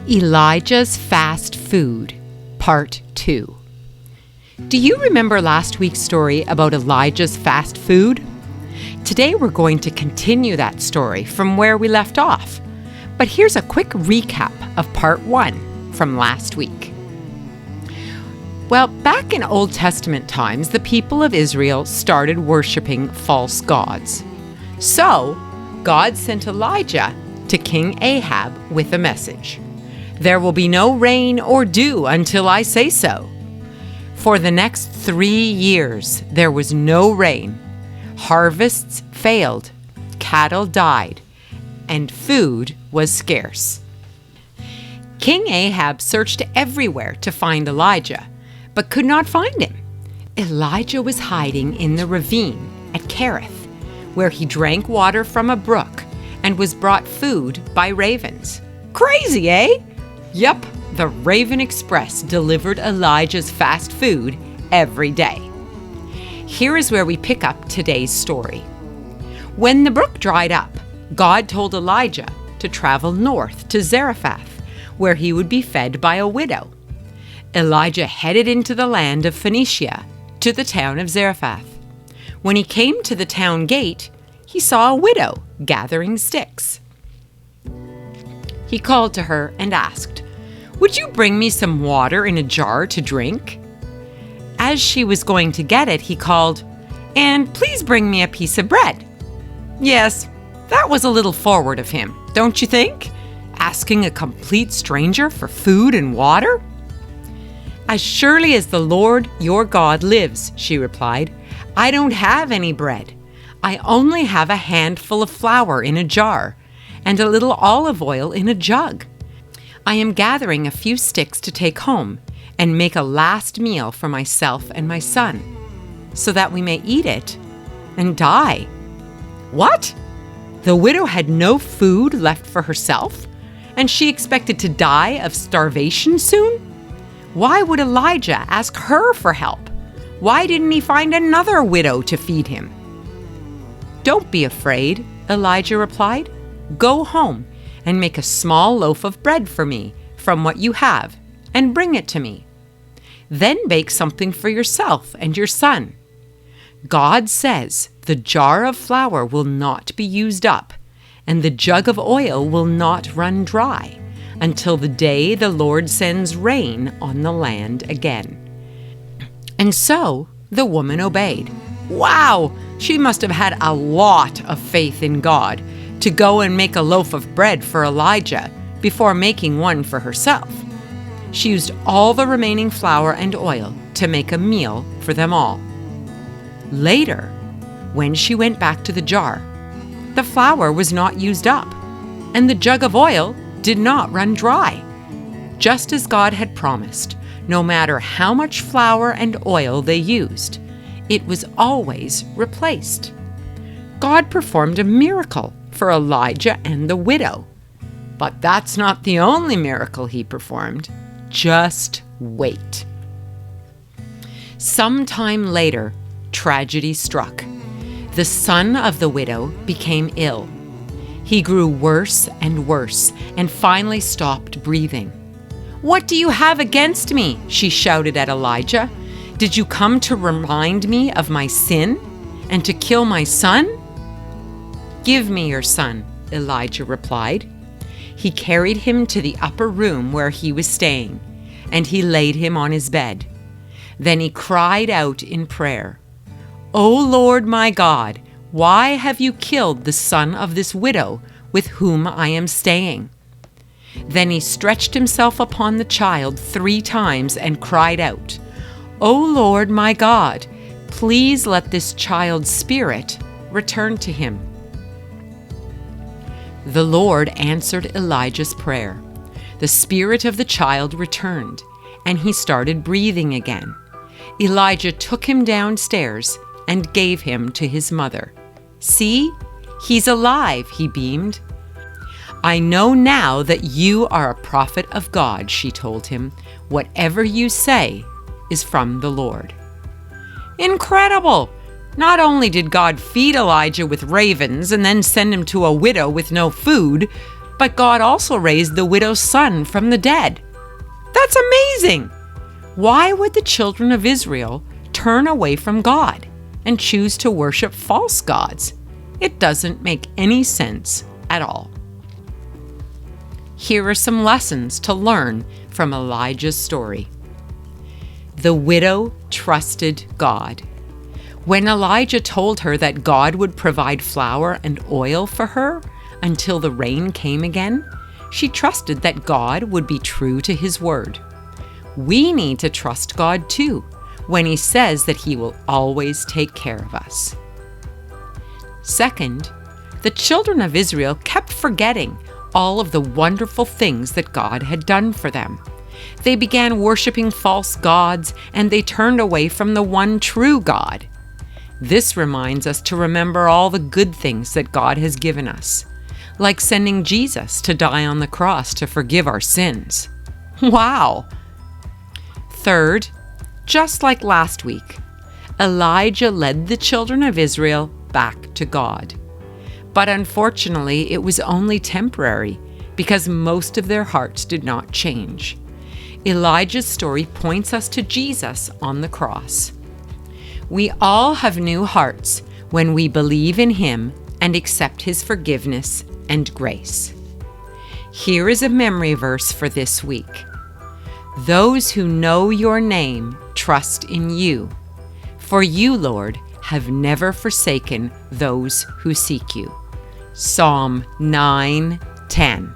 Elijah's Fast Food, Part 2. Do you remember last week's story about Elijah's fast food? Today we're going to continue that story from where we left off. But here's a quick recap of Part 1 from last week. Well, back in Old Testament times, the people of Israel started worshiping false gods. So, God sent Elijah to King Ahab with a message. There will be no rain or dew until I say so. For the next 3 years, there was no rain. Harvests failed, cattle died, and food was scarce. King Ahab searched everywhere to find Elijah, but could not find him. Elijah was hiding in the ravine at Kerith, where he drank water from a brook and was brought food by ravens. Crazy, eh? Yep, the Raven Express delivered Elijah's fast food every day. Here is where we pick up today's story. When the brook dried up, God told Elijah to travel north to Zarephath, where he would be fed by a widow. Elijah headed into the land of Phoenicia to the town of Zarephath. When he came to the town gate, he saw a widow gathering sticks. He called to her and asked, "Would you bring me some water in a jar to drink?" As she was going to get it, he called, "And please bring me a piece of bread." Yes, that was a little forward of him, don't you think? Asking a complete stranger for food and water? "As surely as the Lord your God lives," she replied, "I don't have any bread. I only have a handful of flour in a jar and a little olive oil in a jug. I am gathering a few sticks to take home and make a last meal for myself and my son, so that we may eat it and die." What? The widow had no food left for herself, and she expected to die of starvation soon? Why would Elijah ask her for help? Why didn't he find another widow to feed him? "Don't be afraid," Elijah replied. "Go home and make a small loaf of bread for me from what you have, and bring it to me. Then bake something for yourself and your son. God says the jar of flour will not be used up, and the jug of oil will not run dry, until the day the Lord sends rain on the land again." And so the woman obeyed. Wow! She must have had a lot of faith in God to go and make a loaf of bread for Elijah before making one for herself. She used all the remaining flour and oil to make a meal for them all. Later, when she went back to the jar, the flour was not used up, and the jug of oil did not run dry. Just as God had promised, no matter how much flour and oil they used, it was always replaced. God performed a miracle for Elijah and the widow. But that's not the only miracle he performed. Just wait. Sometime later, tragedy struck. The son of the widow became ill. He grew worse and worse and finally stopped breathing. "What do you have against me?" she shouted at Elijah. "Did you come to remind me of my sin and to kill my son?" "Give me your son," Elijah replied. He carried him to the upper room where he was staying, and he laid him on his bed. Then he cried out in prayer, "O Lord my God, why have you killed the son of this widow with whom I am staying?" Then he stretched himself upon the child 3 times and cried out, "O Lord my God, please let this child's spirit return to him." The Lord answered Elijah's prayer. The spirit of the child returned, and he started breathing again. Elijah took him downstairs and gave him to his mother. "See, he's alive," he beamed. "I know now that you are a prophet of God," she told him. "Whatever you say is from the Lord." Incredible! Not only did God feed Elijah with ravens and then send him to a widow with no food, But God also raised the widow's son from the dead. That's amazing! Why would the children of Israel turn away from God and choose to worship false gods? It doesn't make any sense at all. Here are some lessons to learn from Elijah's story. The widow trusted God. When Elijah told her that God would provide flour and oil for her until the rain came again, she trusted that God would be true to his word. We need to trust God too when he says that he will always take care of us. Second, the children of Israel kept forgetting all of the wonderful things that God had done for them. They began worshiping false gods, and they turned away from the one true God. This reminds us to remember all the good things that God has given us, like sending Jesus to die on the cross to forgive our sins. Wow! Third, just like last week, Elijah led the children of Israel back to God. But unfortunately, it was only temporary because most of their hearts did not change. Elijah's story points us to Jesus on the cross. We all have new hearts when we believe in him and accept his forgiveness and grace. Here is a memory verse for this week. Those who know your name trust in you, for you, Lord, have never forsaken those who seek you. Psalm 9:10.